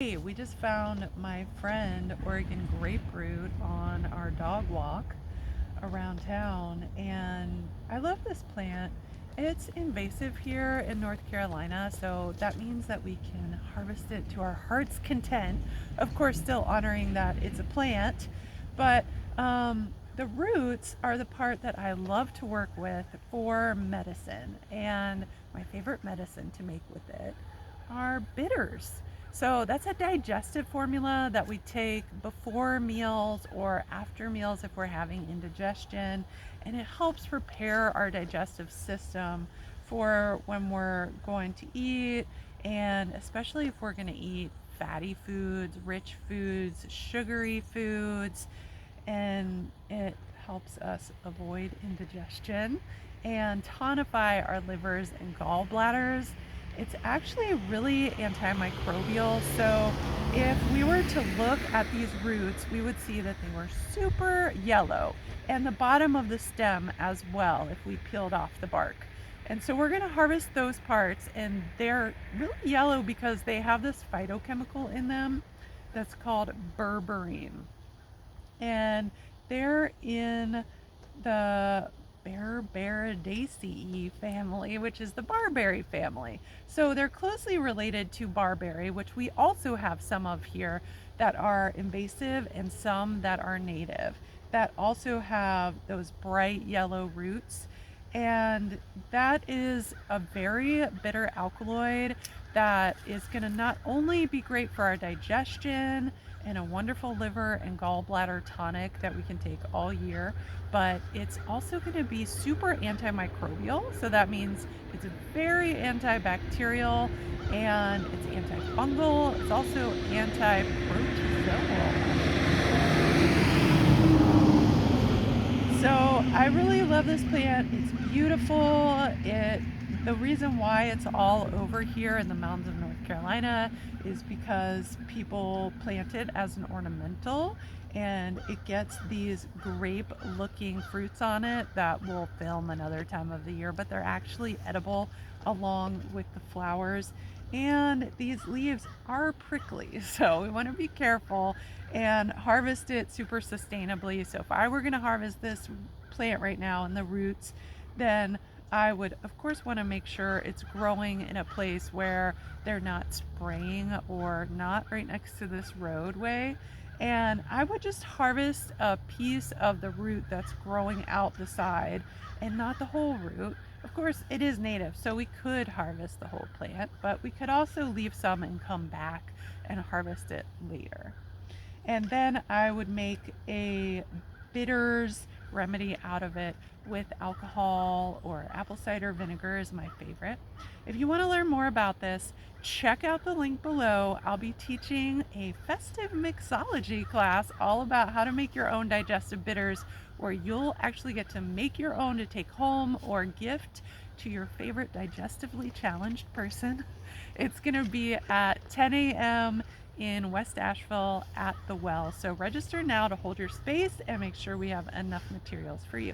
Hey, we just found my friend Oregon grapefruit on our dog walk around town, and I love this plant. It's invasive here in North Carolina, so that means that we can harvest it to our heart's content. Of course, still honoring that it's a plant, but the roots are the part that I love to work with for medicine, and my favorite medicine to make with it are bitters. So that's a digestive formula that we take before meals or after meals if we're having indigestion, and it helps prepare our digestive system for when we're going to eat, and especially if we're going to eat fatty foods, rich foods, sugary foods, and it helps us avoid indigestion and tonify our livers and gallbladders. It's actually really antimicrobial. So if we were to look at these roots, we would see that they were super yellow, and the bottom of the stem as well if we peeled off the bark. And so we're going to harvest those parts, and they're really yellow because they have this phytochemical in them that's called berberine, and they're in the Barbaridaceae family, which is the barberry family. So they're closely related to barberry, which we also have some of here that are invasive and some that are native, that also have those bright yellow roots. And that is a very bitter alkaloid that is going to not only be great for our digestion and a wonderful liver and gallbladder tonic that we can take all year, but it's also going to be super antimicrobial. So that means it's very antibacterial and it's antifungal. It's also antiprotozoal. So I really love this plant. It's beautiful. The reason why it's all over here in the mountains of North Carolina is because people plant it as an ornamental, and it gets these grape looking fruits on it that we'll film another time of the year, but they're actually edible along with the flowers. And these leaves are prickly, so we want to be careful and harvest it super sustainably. So if I were going to harvest this plant right now and the roots, then I would of course want to make sure it's growing in a place where they're not spraying or not right next to this roadway. And I would just harvest a piece of the root that's growing out the side and not the whole root. Of course, it is native, so we could harvest the whole plant, but we could also leave some and come back and harvest it later. And then I would make a bitters remedy out of it with alcohol, or apple cider vinegar is my favorite. If you want to learn more about this, check out the link below. I'll be teaching a festive mixology class all about how to make your own digestive bitters, where you'll actually get to make your own to take home or gift to your favorite digestively challenged person. It's going to be at 10 a.m. in West Asheville at the Well. So register now to hold your space and make sure we have enough materials for you.